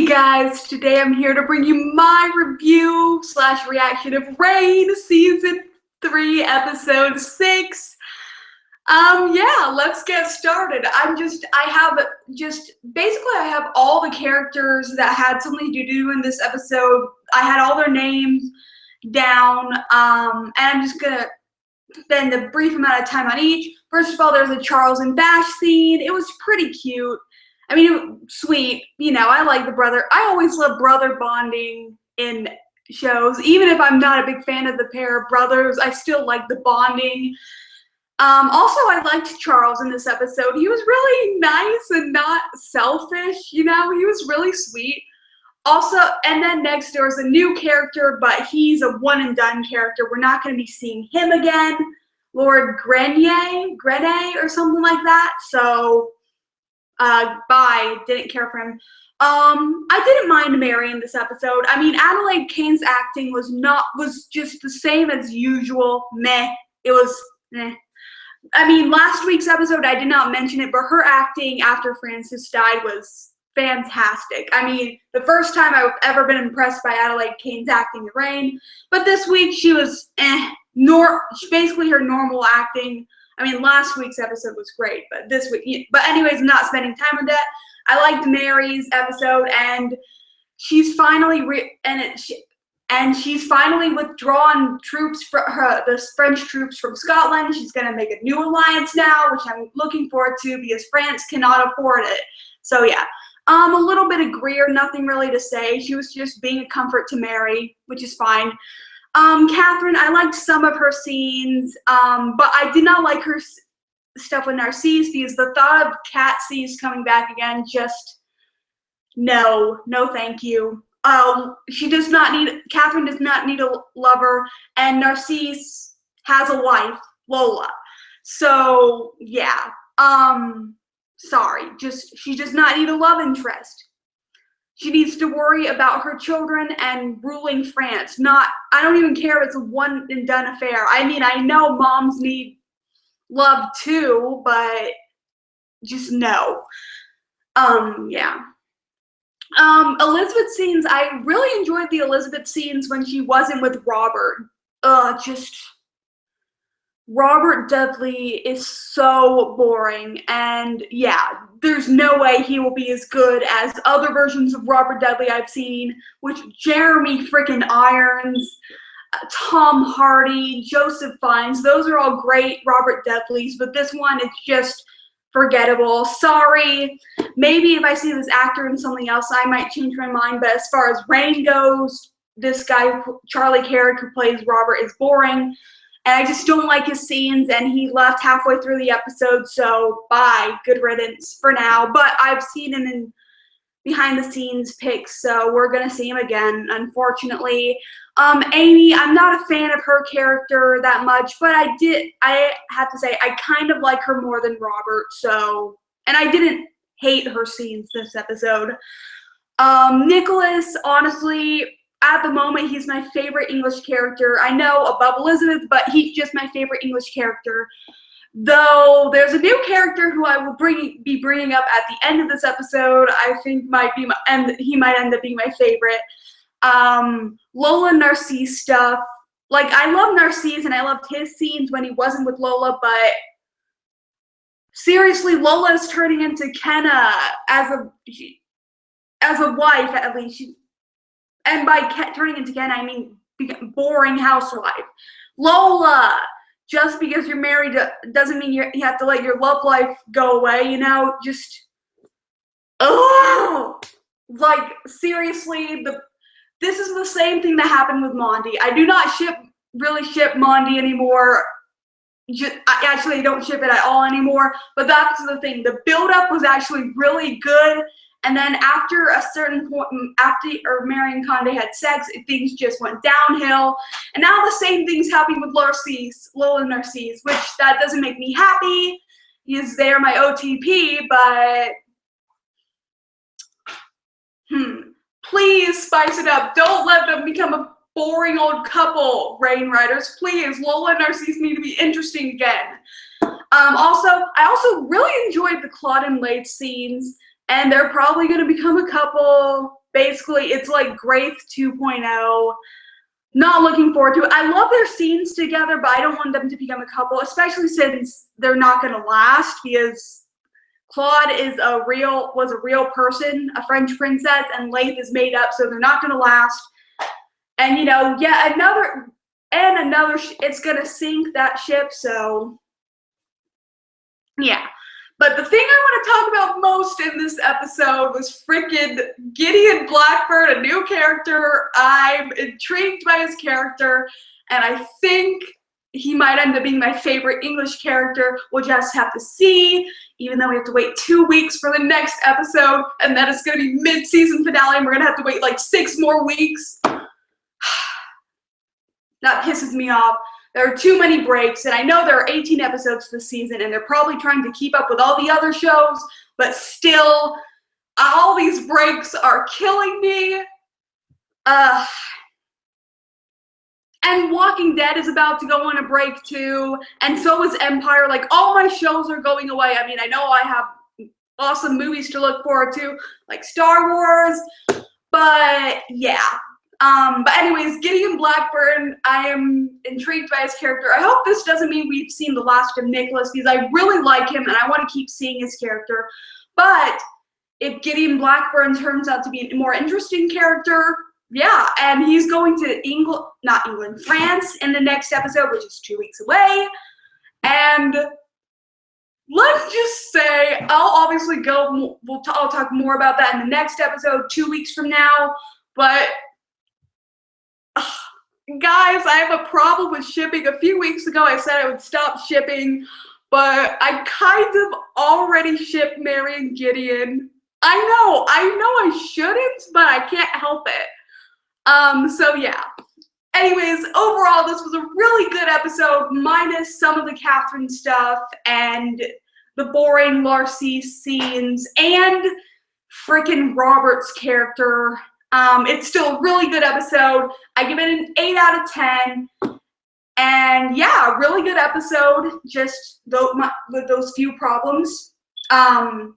guys, today I'm here to bring you my review slash reaction of Reign Season 3 Episode 6. Yeah, let's get started. I have all the characters that had something to do in this episode. I had all their names down, and I'm just gonna spend a brief amount of time on each. First of all, there's a Charles and Bash scene. It was pretty cute. I mean, sweet. You know, I like the brother. I always love brother bonding in shows. Even if I'm not a big fan of the pair of brothers, I still like the bonding. Also, I liked Charles in this episode. He was really nice and not selfish. You know, he was really sweet. Also, and then next there's a new character, but he's a one and done character. We're not going to be seeing him again. Lord Grenier or something like that. So, bye. Didn't care for him. I didn't mind Mary in this episode. I mean, Adelaide Kane's acting was just the same as usual. Meh. It was meh. I mean, last week's episode, I did not mention it, but her acting after Francis died was fantastic. I mean, the first time I've ever been impressed by Adelaide Kane's acting in Reign, but this week she was basically her normal acting. I mean, last week's episode was great, but this week, but anyways, I'm not spending time on that. I liked Mary's episode, and she's finally she's finally withdrawn troops for the French troops from Scotland. She's gonna make a new alliance now, which I'm looking forward to because France cannot afford it. So yeah, a little bit of Greer, nothing really to say. She was just being a comfort to Mary, which is fine. Catherine, I liked some of her scenes, but I did not like her stuff with Narcisse because the thought of Catcese coming back again, just no thank you. Catherine does not need a lover, and Narcisse has a wife, Lola. So yeah, sorry, she does not need a love interest. She needs to worry about her children and ruling France. I don't even care if it's a one and done affair. I mean, I know moms need love too, but just no. Yeah. Elizabeth scenes, I really enjoyed the Elizabeth scenes when she wasn't with Robert. Robert Dudley is so boring, and yeah, there's no way he will be as good as other versions of Robert Dudley I've seen, which Jeremy freaking Irons, Tom Hardy, Joseph Fiennes, those are all great Robert Dudleys, but this one is just forgettable. Sorry. Maybe if I see this actor in something else, I might change my mind, but as far as Reign goes, this guy, Charlie Carrick, who plays Robert, is boring. And I just don't like his scenes, and he left halfway through the episode, so bye, good riddance for now. But I've seen him in behind-the-scenes pics, so we're going to see him again, unfortunately. Amy, I'm not a fan of her character that much, but I have to say, I kind of like her more than Robert, so, and I didn't hate her scenes this episode. Nicholas, honestly, at the moment, he's my favorite English character. I know above Elizabeth, but he's just my favorite English character. Though there's a new character who I will be bringing up at the end of this episode. I think he might end up being my favorite. Lola Narcisse stuff. Like, I love Narcisse and I loved his scenes when he wasn't with Lola, but seriously, Lola is turning into Kenna as a wife, at least. And by turning into Ken, I mean boring housewife. Lola, just because you're married doesn't mean you have to let your love life go away, you know? Just, like, seriously, this is the same thing that happened with Mondi. I do not really ship Mondi anymore. I don't ship it at all anymore, but that's the thing. The build-up was actually really good. And then after a certain point, after Mary and Conde had sex, things just went downhill. And now the same thing's happening with Lola Narcisse, which that doesn't make me happy. Because they're my OTP, but please spice it up. Don't let them become a boring old couple, Reign writers. Please, Lola and Narcisse need to be interesting again. I also really enjoyed the Claude and Lade scenes. And they're probably going to become a couple basically, it's like Grace 2.0. Not looking forward to it. I love their scenes together, but I don't want them to become a couple, especially since they're not going to last, because Claude was a real person, a French princess, and Leith is made up, so they're not going to last. And, you know, yeah, another, it's going to sink that ship, so, yeah. But the thing I want to talk about most in this episode was freaking Gideon Blackburn, a new character. I'm intrigued by his character, and I think he might end up being my favorite English character. We'll just have to see, even though we have to wait 2 weeks for the next episode, and then it's going to be mid-season finale, and we're going to have to wait like 6 more weeks. That pisses me off. There are too many breaks, and I know there are 18 episodes this season, and they're probably trying to keep up with all the other shows, but still, all these breaks are killing me. And Walking Dead is about to go on a break too, and so is Empire. Like, all my shows are going away. I mean, I know I have awesome movies to look forward to, like Star Wars, but yeah. But anyways, Gideon Blackburn, I am intrigued by his character. I hope this doesn't mean we've seen the last of Nicholas, because I really like him and I want to keep seeing his character. But if Gideon Blackburn turns out to be a more interesting character, yeah, and he's going to France in the next episode, which is 2 weeks away. And let's just say, I'll obviously I'll talk more about that in the next episode 2 weeks from now, but guys, I have a problem with shipping. A few weeks ago, I said I would stop shipping, but I kind of already ship Mary and Gideon. I know I shouldn't, but I can't help it. So yeah. Anyways, overall, this was a really good episode, minus some of the Catherine stuff and the boring Larcy scenes and freaking Robert's character. It's still a really good episode. I give it an 8 out of 10. And yeah, really good episode, just with those few problems. And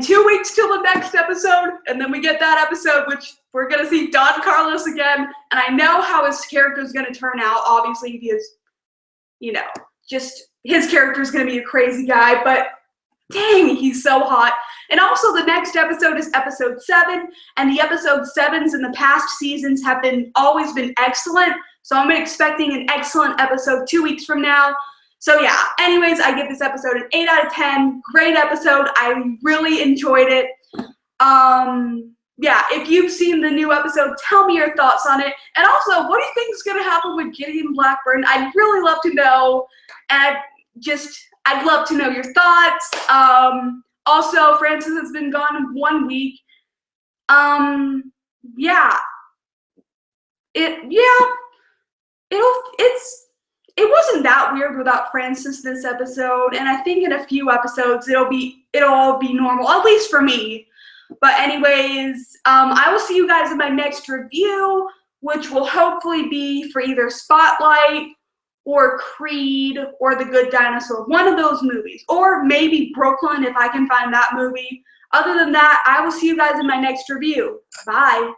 2 weeks till the next episode, and then we get that episode, which we're going to see Don Carlos again. And I know how his character is going to turn out. Obviously, he is, just his character is going to be a crazy guy, but dang, he's so hot. And also the next episode is episode 7, and the episode 7s in the past seasons have always been excellent. So I'm expecting an excellent episode 2 weeks from now. So yeah, anyways, I give this episode an 8 out of 10. Great episode. I really enjoyed it. Yeah, if you've seen the new episode, tell me your thoughts on it. And also, what do you think is going to happen with Gideon Blackburn? I'd really love to know. And I'd love to know your thoughts. Also, Francis has been gone 1 week. Yeah. It wasn't that weird without Francis this episode, and I think in a few episodes it'll all be normal, at least for me. But anyways, I will see you guys in my next review, which will hopefully be for either Spotlight or Creed or The Good Dinosaur, one of those movies, or maybe Brooklyn if I can find that movie. Other than that, I will see you guys in my next review. Bye.